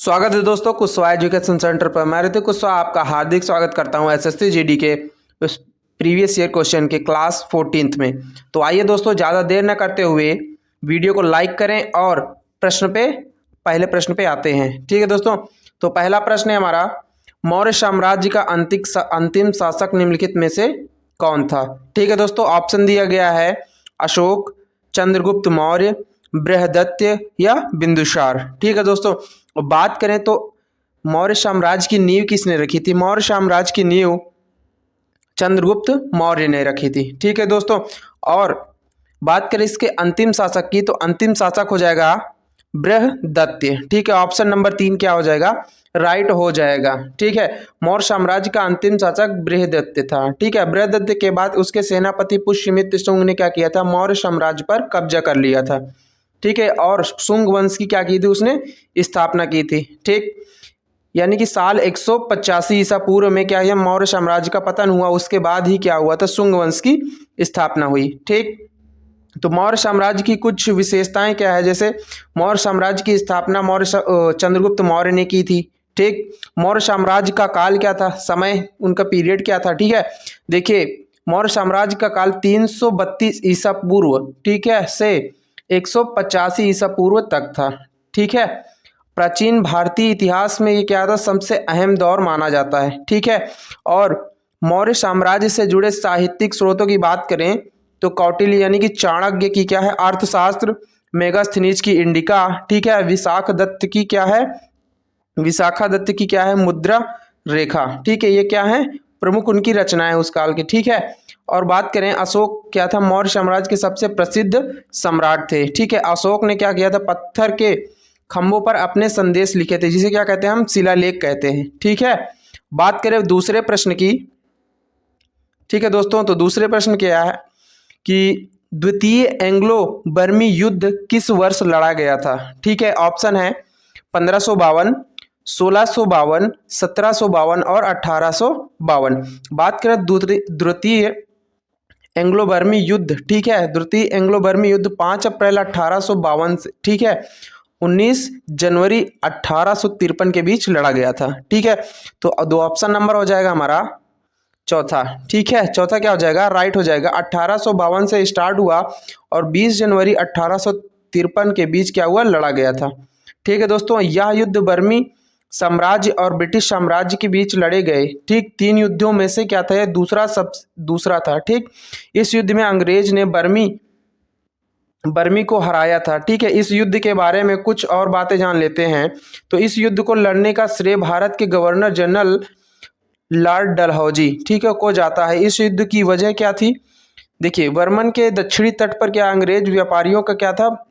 स्वागत है दोस्तों कुशवाहा एजुकेशन सेंटर पर। मैं ऋतिक कुशवाहा आपका हार्दिक स्वागत करता हूं एसएससी जीडी के उस प्रीवियस ईयर क्वेश्चन के क्लास 14th में। तो आइए दोस्तों, ज़्यादा देर न करते हुए वीडियो को लाइक करें और पहले प्रश्न पे आते हैं। ठीक है दोस्तों, तो पहला प्रश्न है हमारा, मौर्य साम्राज्य का अंतिम शासक निम्नलिखित में से कौन था। ठीक है दोस्तों, ऑप्शन दिया गया है अशोक, चंद्रगुप्त मौर्य, बृहदत्य या बिंदुसार। ठीक है दोस्तों, बात करें तो मौर्य साम्राज्य की नींव किसने रखी थी। मौर्य साम्राज्य की नींव चंद्रगुप्त मौर्य ने रखी थी। ठीक है दोस्तों, और बात करें इसके अंतिम शासक की, तो अंतिम शासक हो जाएगा बृहदत्य। ठीक है, ऑप्शन नंबर 3 क्या हो जाएगा, राइट हो जाएगा। ठीक है, मौर्य साम्राज्य का अंतिम शासक बृहदत्य था। ठीक है, बृहदत्य के बाद उसके सेनापति पुष्यमित्र शुंग ने क्या किया था, मौर्य साम्राज्य पर कब्जा कर लिया था। ठीक है, और शुंग वंश की क्या की थी, उसने स्थापना की थी। ठीक, यानी कि साल 185 ईसा पूर्व में क्या है, मौर्य साम्राज्य का पतन हुआ, उसके बाद ही क्या हुआ था, शुंग वंश की स्थापना हुई। ठीक, तो मौर्य साम्राज्य की कुछ विशेषताएं क्या है, जैसे मौर्य साम्राज्य की स्थापना चंद्रगुप्त मौर्य ने की थी। ठीक, मौर्य साम्राज्य का काल क्या था, समय उनका पीरियड क्या था। ठीक है, देखिए मौर्य साम्राज्य का काल 332 ईसा पूर्व, ठीक है, से 185 ईसा पूर्व तक था। ठीक है, प्राचीन भारतीय इतिहास में ये क्या था, सबसे अहम दौर माना जाता है। ठीक है, और मौर्य साम्राज्य से जुड़े साहित्यिक स्रोतों की बात करें तो कौटिल्य यानी कि चाणक्य की क्या है, अर्थशास्त्र, मेगास्थनीज की इंडिका, ठीक है, विशाखा दत्त की क्या है, मुद्रा रेखा। ठीक है, ये क्या है, प्रमुख उनकी रचनाएं उस काल की। ठीक है, और बात करें अशोक क्या था, मौर्य साम्राज्य के सबसे प्रसिद्ध सम्राट थे। ठीक है, अशोक ने क्या किया था, पत्थर के खंभों पर अपने संदेश लिखे थे, जिसे क्या कहते हैं, हम शिलालेख कहते हैं। ठीक है, बात करें दूसरे प्रश्न की। ठीक है दोस्तों, तो दूसरे प्रश्न क्या है कि द्वितीय एंग्लो बर्मी युद्ध किस वर्ष लड़ा गया था। ठीक है, ऑप्शन है 1552, 1652, 1752 और 1852। बात करें द्वितीय एंग्लो बर्मी युद्ध, ठीक है, द्वितीय एंग्लो बर्मी युद्ध 5 अप्रैल 1852 से, ठीक है, 19 जनवरी 1853 के बीच लड़ा गया था। ठीक है, तो दो ऑप्शन नंबर हो जाएगा हमारा चौथा। ठीक है, चौथा क्या हो जाएगा, राइट हो जाएगा। 1852 से स्टार्ट हुआ और 20 जनवरी 1853 के बीच क्या हुआ, लड़ा गया था। ठीक है दोस्तों, यह युद्ध बर्मी साम्राज्य और ब्रिटिश साम्राज्य के बीच लड़े गए। ठीक, 3 युद्धों में से क्या था, दूसरा था। ठीक, इस युद्ध में अंग्रेज ने बर्मी को हराया था। ठीक है, इस युद्ध के बारे में कुछ और बातें जान लेते हैं। तो इस युद्ध को लड़ने का श्रेय भारत के गवर्नर जनरल लॉर्ड डलहौजी, ठीक है, को जाता है। इस युद्ध की वजह क्या थी, देखिए बर्मन के दक्षिणी तट पर क्या अंग्रेज व्यापारियों का क्या था,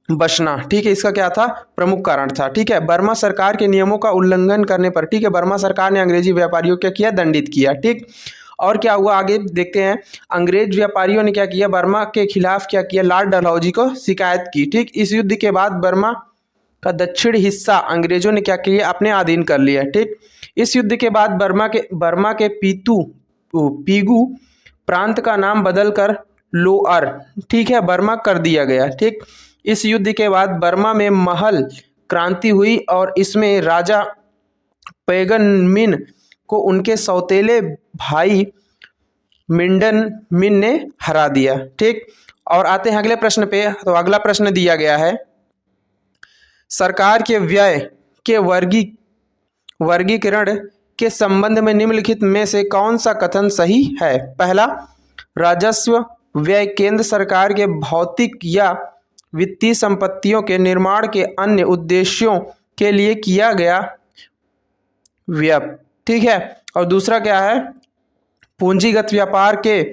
बसना। ठीक है, इसका क्या था, प्रमुख कारण था। ठीक है, बर्मा सरकार के नियमों का उल्लंघन करने पर, ठीक है, बर्मा सरकार ने अंग्रेजी व्यापारियों को क्या किया, दंडित किया। ठीक, और क्या हुआ आगे देखते हैं। अंग्रेज व्यापारियों ने क्या किया, बर्मा के खिलाफ क्या किया, लॉर्ड डलहौजी को शिकायत की। ठीक, इस युद्ध के बाद बर्मा का दक्षिण हिस्सा अंग्रेजों ने क्या किया, अपने अधीन कर लिया। ठीक, इस युद्ध के बाद बर्मा के पीगू प्रांत का नाम बदलकर लोअर, ठीक है, बर्मा कर दिया गया। ठीक, इस युद्ध के बाद बर्मा में महल क्रांति हुई और इसमें राजा पैगन मिन को उनके सौतेले भाई मिंडन मिन ने हरा दिया। ठीक, और आते हैं अगले प्रश्न पे। तो अगला प्रश्न दिया गया है, सरकार के व्यय के वर्गीकरण के संबंध में निम्नलिखित में से कौन सा कथन सही है। पहला, राजस्व व्यय केंद्र सरकार के भौतिक या वित्तीय संपत्तियों के निर्माण के अन्य उद्देश्यों के लिए किया गया व्यय। ठीक है, और दूसरा क्या है, पूंजीगत व्यापार के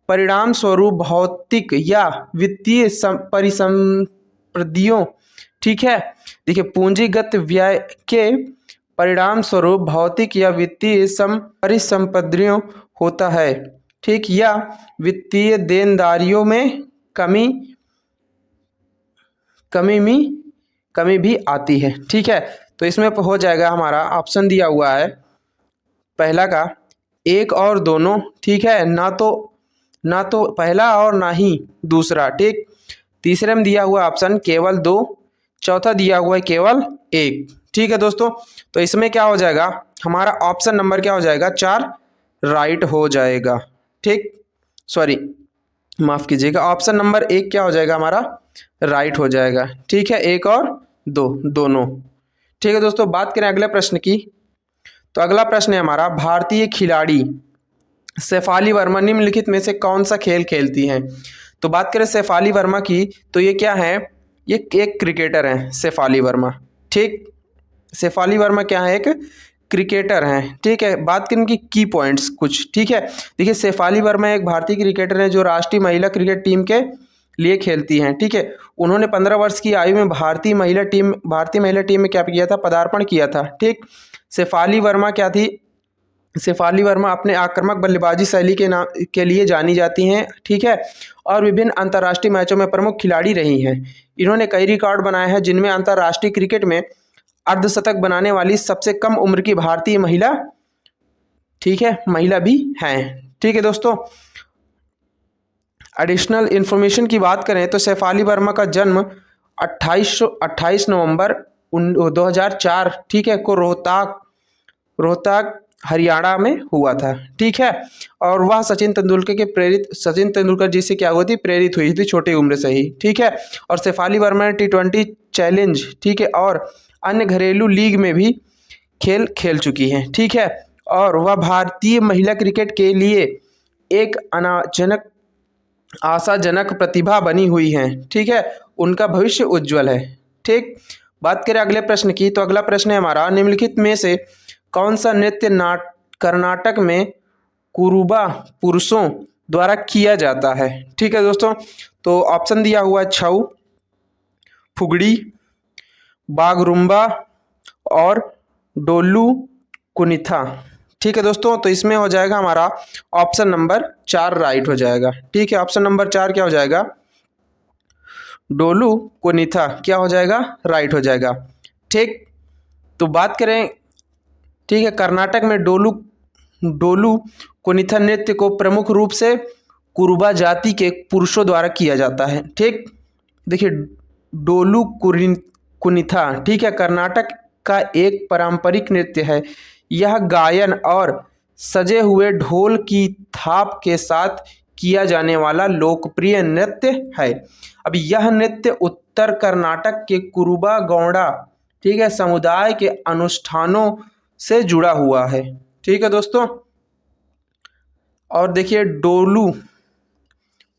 परिणाम स्वरूप भौतिक या वित्तीय परिसंपत्तियों, ठीक है, देखिए पूंजीगत व्यय के परिणाम स्वरूप भौतिक या वित्तीय परिसंपत्तियों होता है। ठीक, या वित्तीय देनदारियों में कमी भी आती है। ठीक है, तो इसमें हो जाएगा हमारा ऑप्शन दिया हुआ है पहला का 1 और दोनों। ठीक है, ना तो पहला और ना ही दूसरा। ठीक, तीसरे में दिया हुआ ऑप्शन केवल 2, चौथा दिया हुआ है केवल 1। ठीक है दोस्तों, तो इसमें क्या हो जाएगा, हमारा ऑप्शन नंबर क्या हो जाएगा, 4 राइट हो जाएगा। ठीक, सॉरी माफ़ कीजिएगा, ऑप्शन नंबर 1 क्या हो जाएगा हमारा, राइट हो जाएगा। ठीक है, 1 और 2 दोनों। ठीक है दोस्तों, बात करें अगले प्रश्न की, तो अगला प्रश्न है हमारा, भारतीय खिलाड़ी शेफाली वर्मा निम्नलिखित में से कौन सा खेल खेलती हैं। तो बात करें शेफाली वर्मा की, तो ये क्या है, ये एक क्रिकेटर हैं शेफाली वर्मा। ठीक, शेफाली वर्मा क्या है, एक क्रिकेटर हैं। ठीक है, बात करें इनकी की पॉइंट्स कुछ। ठीक है, देखिए शेफाली वर्मा एक भारतीय क्रिकेटर हैं जो राष्ट्रीय महिला क्रिकेट टीम के लिए खेलती हैं। ठीक है, उन्होंने 15 वर्ष की आयु में भारतीय महिला टीम में क्या किया था, पदार्पण किया था। ठीक, शेफाली वर्मा क्या थी, शेफाली वर्मा अपने आक्रामक बल्लेबाजी शैली के लिए जानी जाती हैं। ठीक है, और विभिन्न अंतर्राष्ट्रीय मैचों में प्रमुख खिलाड़ी रही हैं। इन्होंने कई रिकॉर्ड बनाए हैं, जिनमें अंतर्राष्ट्रीय क्रिकेट में अर्धशतक बनाने वाली सबसे कम उम्र की भारतीय महिला, ठीक है, महिला भी हैं। ठीक है दोस्तों, एडिशनल इन्फॉर्मेशन की बात करें तो शेफाली वर्मा का जन्म 28 नवंबर 2004, ठीक है, को रोहतक हरियाणा में हुआ था। ठीक है, और वह सचिन तेंदुलकर जी से क्या हुई थी, प्रेरित हुई थी छोटी उम्र से ही। ठीक है, और शेफाली वर्मा ने T20 चैलेंज, ठीक है, और अन्य घरेलू लीग में भी खेल चुकी हैं। ठीक है, और वह भारतीय महिला क्रिकेट के लिए एक आशाजनक प्रतिभा बनी हुई हैं। ठीक है, उनका भविष्य उज्जवल है। ठीक, बात करें अगले प्रश्न की, तो अगला प्रश्न है हमारा, निम्नलिखित में से कौन सा नृत्य कर्नाटक में कुरुबा पुरुषों द्वारा किया जाता है। ठीक है दोस्तों, तो ऑप्शन दिया हुआ है छऊ, फुगड़ी, बागरुम्बा और डोलू कुनिथा। ठीक है दोस्तों, तो इसमें हो जाएगा हमारा ऑप्शन नंबर 4 राइट हो जाएगा। ठीक है, ऑप्शन नंबर 4 क्या हो जाएगा, डोलू कुनिथा क्या हो जाएगा, राइट हो जाएगा। ठीक, तो बात करें, ठीक है, कर्नाटक में डोलू कुनिथा नृत्य को प्रमुख रूप से कुरुबा जाति के पुरुषों द्वारा किया जाता है। ठीक, देखिए डोलू कुनिथा, ठीक है, कर्नाटक का एक पारंपरिक नृत्य है। यह गायन और सजे हुए ढोल की थाप के साथ किया जाने वाला लोकप्रिय नृत्य है। अब यह नृत्य उत्तर कर्नाटक के कुरुबा गौड़ा, ठीक है, समुदाय के अनुष्ठानों से जुड़ा हुआ है। ठीक है दोस्तों, और देखिए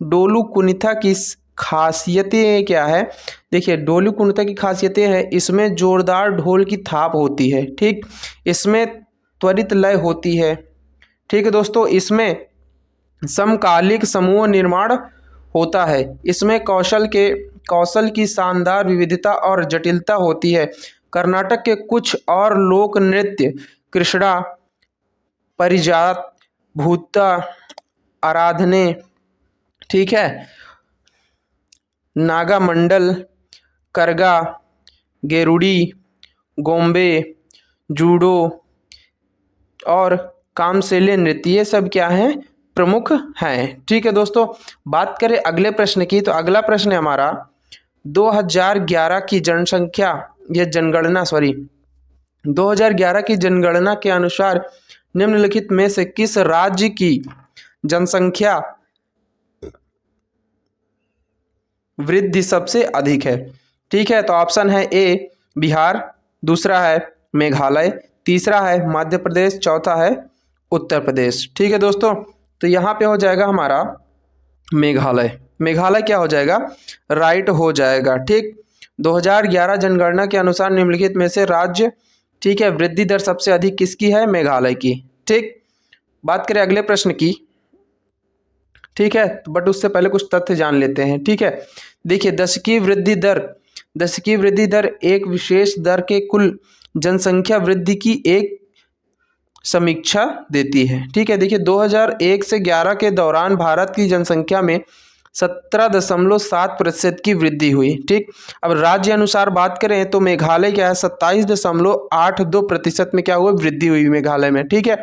डोलू कुनिथा की खासियतें क्या है, देखिए डोलू कुनिथा की खासियतें हैं, इसमें जोरदार ढोल की थाप होती है। ठीक, इसमें त्वरित लय होती है। ठीक है दोस्तों, इसमें समकालिक समूह निर्माण होता है। इसमें कौशल की शानदार विविधता और जटिलता होती है। कर्नाटक के कुछ और लोक नृत्य कृष्णा, परिजात, भूता, आराधने, ठीक है, नागा मंडल, करगा, गेरुड़ी, गोम्बे, जूडो और कामसेले नृत्य, ये सब क्या हैं, प्रमुख हैं। ठीक है दोस्तों, बात करें अगले प्रश्न की, तो अगला प्रश्न है हमारा 2011 की जनसंख्या, यह जनगणना 2011 की जनगणना के अनुसार निम्नलिखित में से किस राज्य की जनसंख्या वृद्धि सबसे अधिक है। ठीक है, तो ऑप्शन है ए बिहार, दूसरा है मेघालय, तीसरा है मध्य प्रदेश, चौथा है उत्तर प्रदेश। ठीक है दोस्तों, तो यहाँ पे हो जाएगा हमारा मेघालय। मेघालय क्या हो जाएगा, राइट हो जाएगा। ठीक, 2011 जनगणना के अनुसार निम्नलिखित में से राज्य, ठीक है, वृद्धि दर सबसे अधिक किसकी है, मेघालय की। ठीक, बात करें अगले प्रश्न की, ठीक है, बट उससे पहले कुछ तथ्य जान लेते हैं। ठीक है, देखिए दशकीय वृद्धि दर एक विशेष दर के कुल जनसंख्या वृद्धि की एक समीक्षा देती है। ठीक है, देखिए 2001 से 11 के दौरान भारत की जनसंख्या में 17.7% की वृद्धि हुई। ठीक, अब राज्य अनुसार बात करें तो मेघालय क्या है, 27.82% में क्या हुआ, वृद्धि हुई मेघालय में। ठीक है,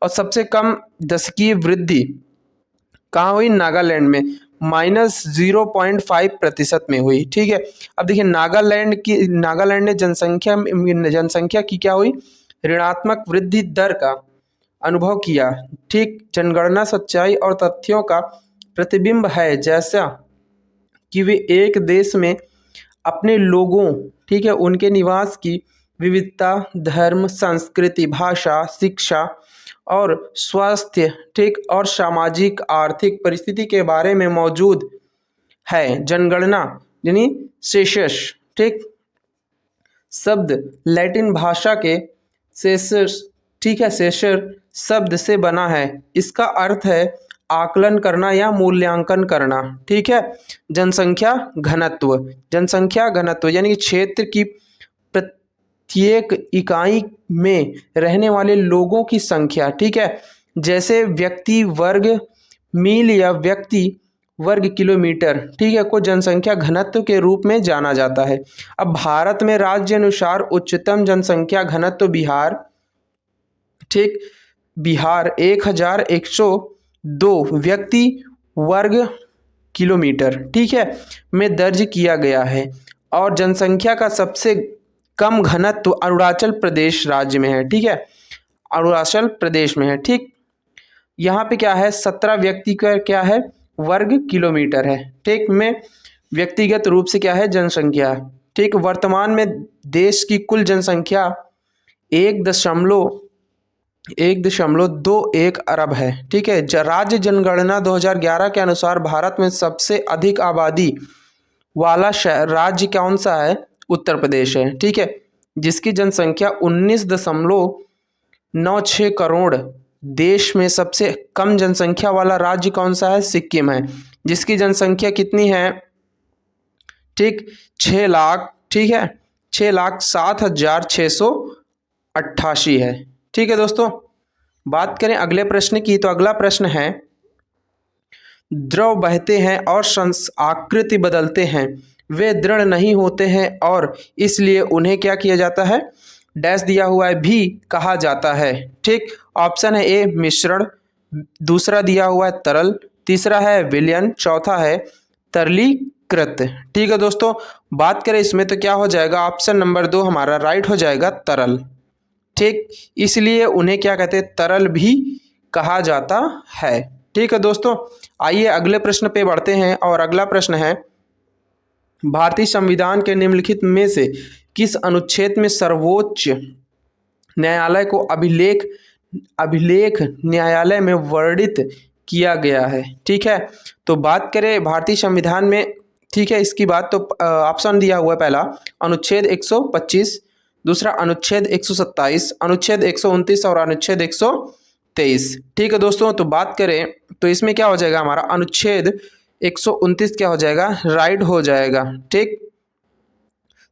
और सबसे कम दशकीय वृद्धि कहाँ हुई, नागालैंड में -0.5% में हुई। ठीक है, अब देखिए नागालैंड ने जनसंख्या की क्या हुई, ऋणात्मक वृद्धि दर का अनुभव किया। ठीक, जनगणना सच्चाई और तथ्यों का प्रतिबिंब है, जैसा कि वे एक देश में अपने लोगों, ठीक है, उनके निवास की विविधता, धर्म, संस्कृति, भाषा, शिक्षा और स्वास्थ्य, ठीक, और सामाजिक आर्थिक परिस्थिति के बारे में मौजूद है। जनगणना यानी सेंसस, ठीक, शब्द लैटिन भाषा के सेंसस, ठीक है, सेंसर शब्द से बना है। इसका अर्थ है आकलन करना या मूल्यांकन करना। ठीक है, जनसंख्या घनत्व यानी कि क्षेत्र की प्रत्येक इकाई में रहने वाले लोगों की संख्या। ठीक है, जैसे व्यक्ति वर्ग मील या व्यक्ति वर्ग किलोमीटर, ठीक है, को जनसंख्या घनत्व के रूप में जाना जाता है। अब भारत में राज्य अनुसार उच्चतम जनसंख्या घनत्व बिहार, ठीक, बिहार 1102 व्यक्ति वर्ग किलोमीटर, ठीक है, में दर्ज किया गया है। और जनसंख्या का सबसे कम घनत्व अरुणाचल प्रदेश राज्य में है। ठीक है, अरुणाचल प्रदेश में है। ठीक, यहाँ पे क्या है, 17 व्यक्ति का क्या है, वर्ग किलोमीटर है। ठीक, में व्यक्तिगत रूप से क्या है, जनसंख्या। ठीक, वर्तमान में देश की कुल जनसंख्या 1.21 अरब है। ठीक है, राज्य जनगणना 2011 के अनुसार भारत में सबसे अधिक आबादी वाला राज्य कौन सा है, उत्तर प्रदेश है। ठीक है, जिसकी जनसंख्या 19.96 करोड़। देश में सबसे कम जनसंख्या वाला राज्य कौन सा है, सिक्किम है, जिसकी जनसंख्या कितनी है, ठीक, 6 लाख, ठीक है, 6,07,688 है। ठीक है दोस्तों, बात करें अगले प्रश्न की, तो अगला प्रश्न है, द्रव बहते हैं और आकृति बदलते हैं, वे दृढ़ नहीं होते हैं और इसलिए उन्हें क्या किया जाता है, डैश दिया हुआ है, भी कहा जाता है। ठीक, ऑप्शन है ए मिश्रण, दूसरा दिया हुआ है तरल, तीसरा है विलयन, चौथा है तरलीकृत। ठीक है दोस्तों, बात करें इसमें तो क्या हो जाएगा, ऑप्शन नंबर 2 हमारा राइट हो जाएगा, तरल। ठीक, इसलिए उन्हें क्या कहते हैं, तरल भी कहा जाता है। ठीक है दोस्तों, आइए अगले प्रश्न पे बढ़ते हैं। और अगला प्रश्न है, भारतीय संविधान के निम्नलिखित में से किस अनुच्छेद में सर्वोच्च न्यायालय को अभिलेख न्यायालय में वर्णित किया गया है। ठीक है, तो बात करें भारतीय संविधान में, ठीक है, इसकी बात तो ऑप्शन दिया हुआ है, पहला अनुच्छेद 125, दूसरा अनुच्छेद 127, अनुच्छेद 129 और अनुच्छेद 123। ठीक है दोस्तों, तो बात करें तो इसमें क्या हो जाएगा, हमारा अनुच्छेद 129 क्या हो जाएगा, राइट हो जाएगा। ठीक,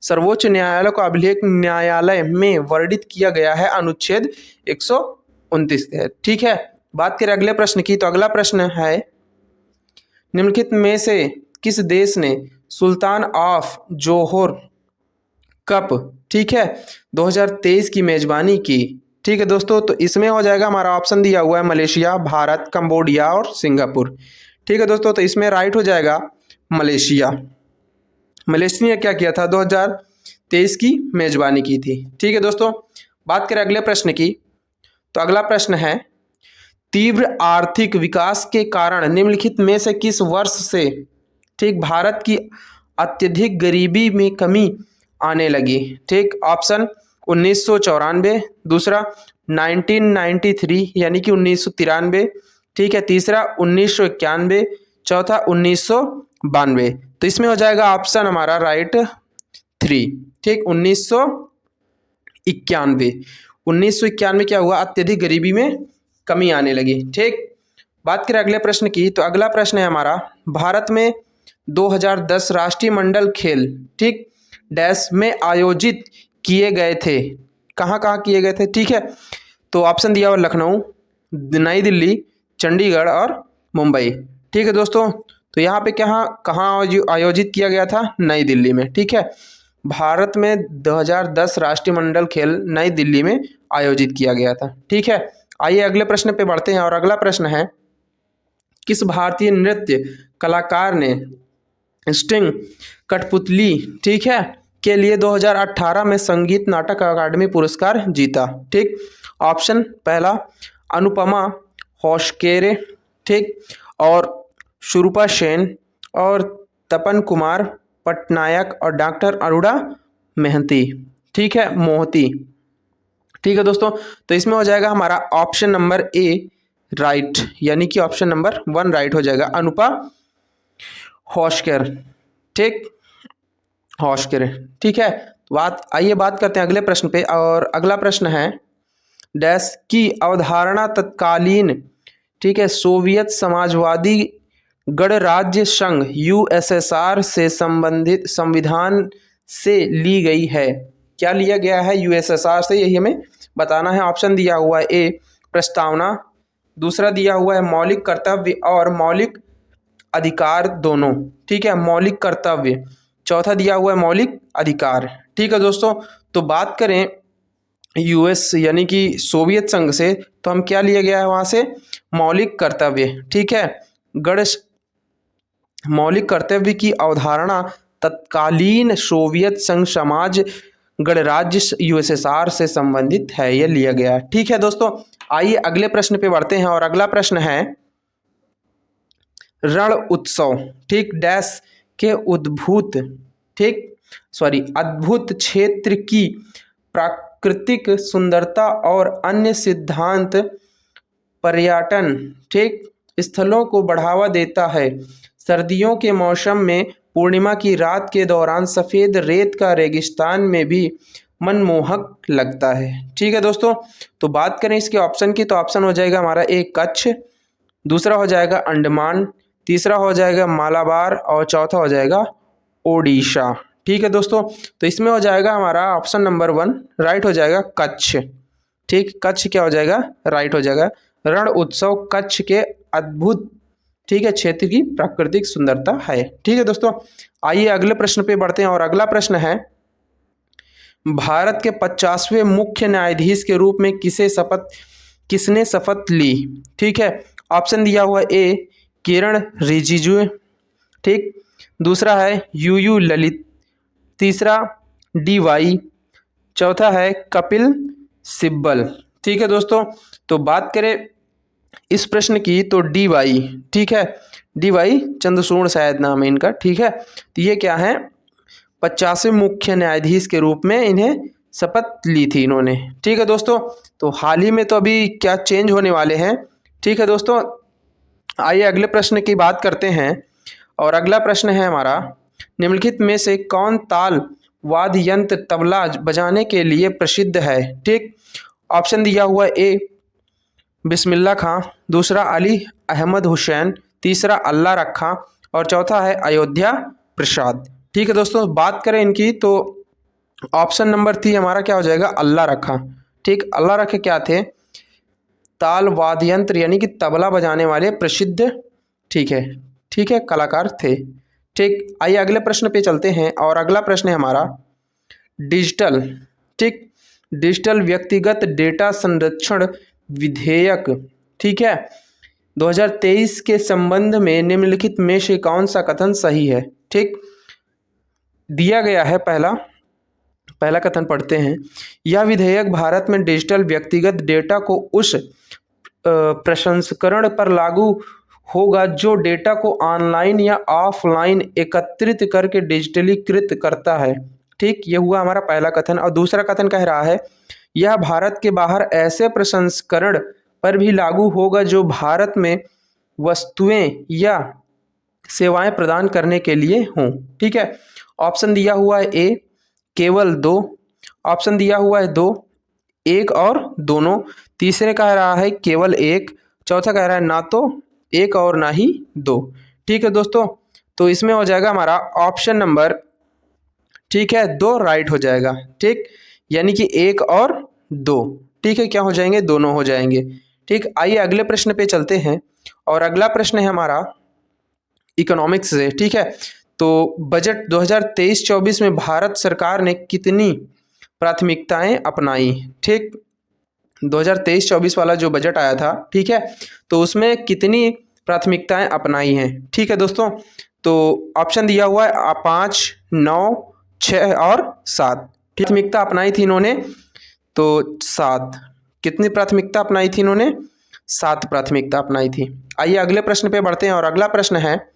सर्वोच्च न्यायालय को अभिलेख न्यायालय में वर्णित किया गया है, अनुच्छेद 129 है। ठीक है, बात करें अगले प्रश्न की, तो अगला प्रश्न है, निम्नलिखित में से किस देश ने सुल्तान ऑफ जोहोर कप, ठीक है, 2023 की मेजबानी की। ठीक है दोस्तों, तो इसमें हो जाएगा हमारा ऑप्शन दिया हुआ है, मलेशिया, भारत, कंबोडिया और सिंगापुर। ठीक है दोस्तों, तो इसमें राइट हो जाएगा मलेशिया। मलेशिया ने क्या किया था, 2023 की मेजबानी की थी। ठीक है दोस्तों, बात करें अगले प्रश्न की, तो अगला प्रश्न है, तीव्र आर्थिक विकास के कारण निम्नलिखित में से किस वर्ष से, ठीक, भारत की अत्यधिक गरीबी में कमी आने लगी। ठीक, ऑप्शन 1994, दूसरा 1993 यानी कि 1993, ठीक है, तीसरा 1991, चौथा 1992। तो इसमें हो जाएगा ऑप्शन हमारा राइट 3। ठीक, 1991 क्या हुआ, अत्यधिक गरीबी में कमी आने लगी। ठीक, बात करें अगले प्रश्न की, तो अगला प्रश्न है हमारा, भारत में 2010 राष्ट्रीय मंडल खेल, ठीक, डैश में आयोजित किए गए थे, कहाँ कहाँ किए गए थे। ठीक है, तो ऑप्शन दिया हुआ लखनऊ, नई दिल्ली, चंडीगढ़ और मुंबई। ठीक है दोस्तों, तो यहाँ पे कहाँ आयोजित किया गया था, नई दिल्ली में। ठीक है, भारत में 2010 राष्ट्रीय मंडल खेल नई दिल्ली में आयोजित किया गया था। ठीक है, आइए अगले प्रश्न पे बढ़ते हैं। और अगला प्रश्न है, किस भारतीय नृत्य कलाकार ने स्टिंग कठपुतली, ठीक है, के लिए 2018 में संगीत नाटक अकादमी पुरस्कार जीता? ठीक, ऑप्शन पहला अनुपमा होशकेरे, ठीक, और शुरूपा सेन, और तपन कुमार पटनायक, और डॉक्टर अरुणा मेहती, ठीक है, मोहती। ठीक है दोस्तों, तो इसमें हो जाएगा हमारा ऑप्शन नंबर ए राइट, यानी कि ऑप्शन नंबर 1 राइट हो जाएगा, अनुपा होशकर, ठीक, होशकर। ठीक है, आइए बात करते हैं अगले प्रश्न पे। और अगला प्रश्न है डैश की अवधारणा तत्कालीन, ठीक है, सोवियत समाजवादी गणराज्य संघ यूएसएसआर से संबंधित संविधान से ली गई है? क्या लिया गया है यूएसएसआर से, यही हमें बताना है। ऑप्शन दिया हुआ है ए प्रस्तावना, दूसरा दिया हुआ है मौलिक कर्तव्य और मौलिक अधिकार दोनों, ठीक है, मौलिक कर्तव्य, चौथा दिया हुआ है मौलिक अधिकार। ठीक है दोस्तों, तो बात करें यूएस यानी कि सोवियत संघ से, तो हम क्या लिया गया है वहाँ से, मौलिक कर्तव्य, ठीक है, मौलिक कर्तव्य की अवधारणा तत्कालीन सोवियत संघ समाज गणराज्य यूएसएसआर से संबंधित है, यह लिया गया है। ठीक है दोस्तों, आइए अगले प्रश्न पे बढ़ते हैं। और अगला प्रश्न है रण उत्सव, ठीक, डैश के अद्भुत क्षेत्र की प्राकृतिक सुंदरता और अन्य सिद्धांत पर्यटन, ठीक, स्थलों को बढ़ावा देता है। सर्दियों के मौसम में पूर्णिमा की रात के दौरान सफ़ेद रेत का रेगिस्तान में भी मनमोहक लगता है। ठीक है दोस्तों, तो बात करें इसके ऑप्शन की, तो ऑप्शन हो जाएगा हमारा ए कच्छ, दूसरा हो जाएगा अंडमान, तीसरा हो जाएगा मालाबार, और चौथा हो जाएगा ओडिशा। ठीक है दोस्तों, तो इसमें हो जाएगा हमारा ऑप्शन नंबर 1 राइट हो जाएगा कच्छ। ठीक, कच्छ क्या हो जाएगा, राइट हो जाएगा। रण उत्सव कच्छ के अद्भुत, ठीक है, क्षेत्र की प्राकृतिक सुंदरता है। ठीक है दोस्तों, आइए अगले प्रश्न पे बढ़ते हैं। और अगला प्रश्न है भारत के 50वें मुख्य न्यायाधीश के रूप में किसने शपथ ली? ठीक है, ऑप्शन दिया हुआ ए किरण रिजिजू, ठीक, दूसरा है यू ललित, तीसरा DY, चौथा है कपिल सिब्बल। ठीक है दोस्तों, तो बात करें इस प्रश्न की, तो DY, ठीक है, DY चंद्रचूड़ शायद नाम है इनका। ठीक है, तो ये क्या है, 50वें मुख्य न्यायाधीश के रूप में इन्हें शपथ ली थी इन्होंने। ठीक है दोस्तों, तो हाल ही में तो अभी क्या चेंज होने वाले हैं। ठीक है दोस्तों, आइए अगले प्रश्न की बात करते हैं। और अगला प्रश्न है हमारा निम्नलिखित में से कौन ताल वाद्य यंत्र तबला बजाने के लिए प्रसिद्ध है? ठीक, ऑप्शन दिया हुआ ए बिस्मिल्ला खां, दूसरा अली अहमद हुसैन, तीसरा अल्लाह रखा, और चौथा है अयोध्या प्रसाद। ठीक है दोस्तों, बात करें इनकी, तो ऑप्शन नंबर 3 हमारा क्या हो जाएगा, अल्लाह रखा। ठीक, अल्लाह रखे क्या थे, ताल वाद्य यंत्र यानी कि तबला बजाने वाले प्रसिद्ध, ठीक है, कलाकार थे। ठीक, आइए अगले प्रश्न पे चलते हैं। और अगला प्रश्न है हमारा डिजिटल, ठीक, डिजिटल व्यक्तिगत डेटा संरक्षण विधेयक, ठीक है, 2023 के संबंध में निम्नलिखित में से कौन सा कथन सही है? ठीक, दिया गया है पहला कथन पढ़ते हैं। यह विधेयक भारत में डिजिटल व्यक्तिगत डेटा को उस प्रसंस्करण पर लागू होगा जो डेटा को ऑनलाइन या ऑफलाइन एकत्रित करके डिजिटलीकृत करता है। ठीक, ये हुआ हमारा पहला कथन। और दूसरा कथन कह रहा है यह भारत के बाहर ऐसे प्रसंस्करण पर भी लागू होगा जो भारत में वस्तुएं या सेवाएं प्रदान करने के लिए हों। ठीक है, ऑप्शन दिया हुआ है ए केवल 2, ऑप्शन दिया हुआ है 2 एक और दोनों, तीसरे कह रहा है केवल 1, चौथा कह रहा है ना तो 1 और ना ही 2। ठीक है दोस्तों, तो इसमें हो जाएगा हमारा ऑप्शन नंबर, ठीक है, 2 राइट हो जाएगा। ठीक, यानी कि 1 और 2, ठीक है, क्या हो जाएंगे, दोनों हो जाएंगे। ठीक, आइए अगले प्रश्न पे चलते हैं। और अगला प्रश्न है हमारा इकोनॉमिक्स से। ठीक है, तो बजट 2023-24 में भारत सरकार ने कितनी प्राथमिकताएं अपनाई? ठीक, 2023-24 वाला जो बजट आया था, ठीक है, तो उसमें कितनी प्राथमिकताएं अपनाई हैं। ठीक है दोस्तों, तो ऑप्शन दिया हुआ है 5, 9, 6 और 7। प्राथमिकता अपनाई थी इन्होंने तो 7। कितनी प्राथमिकता अपनाई थी इन्होंने? 7 प्राथमिकता अपनाई थी। आइए अगले प्रश्न पे बढ़ते हैं और अगला प्रश्न है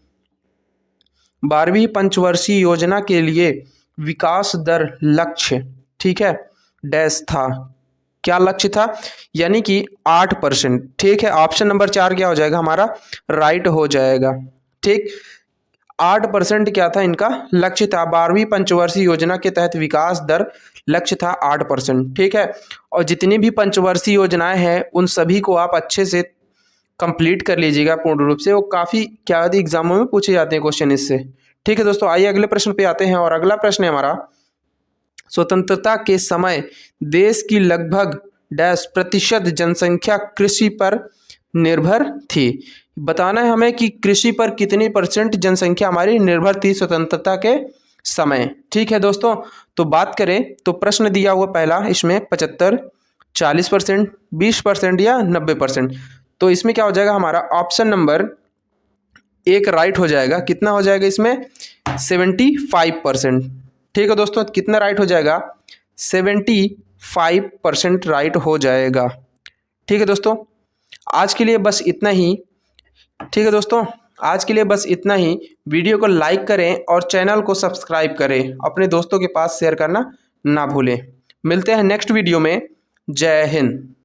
12वीं पंचवर्षीय योजना के लिए विकास दर लक्ष्य, ठीक है, डैश था। क्या लक्ष्य था? यानी कि 8%। ठीक है, ऑप्शन नंबर 4 क्या हो जाएगा हमारा? राइट हो जाएगा। ठीक, 8% क्या था इनका लक्ष्य था। 12वीं पंचवर्षीय योजना के तहत विकास दर लक्ष्य था 8%। ठीक है, और जितनी भी पंचवर्षीय योजनाएं हैं उन सभी को आप अच्छे से कंप्लीट कर लीजिएगा पूर्ण रूप से। वो काफ़ी क्या एग्जामों में पूछे जाते हैं क्वेश्चन इससे। ठीक है दोस्तों, आइए अगले प्रश्न पे आते हैं और अगला प्रश्न है हमारा स्वतंत्रता के समय देश की लगभग डैश प्रतिशत जनसंख्या कृषि पर निर्भर थी। बताना है हमें कि कृषि पर कितनी परसेंट जनसंख्या हमारी निर्भर थी स्वतंत्रता के समय। ठीक है दोस्तों, तो बात करें तो प्रश्न दिया हुआ पहला इसमें 75, 40%, 20% या 90%। तो इसमें क्या हो जाएगा हमारा? ऑप्शन नंबर 1 राइट हो जाएगा। कितना हो जाएगा इसमें? 75%। ठीक है दोस्तों, कितना राइट हो जाएगा? 75% राइट हो जाएगा। ठीक है दोस्तों, आज के लिए बस इतना ही। ठीक है दोस्तों, आज के लिए बस इतना ही। वीडियो को लाइक करें और चैनल को सब्सक्राइब करें। अपने दोस्तों के पास शेयर करना ना भूलें। मिलते हैं नेक्स्ट वीडियो में। जय हिंद।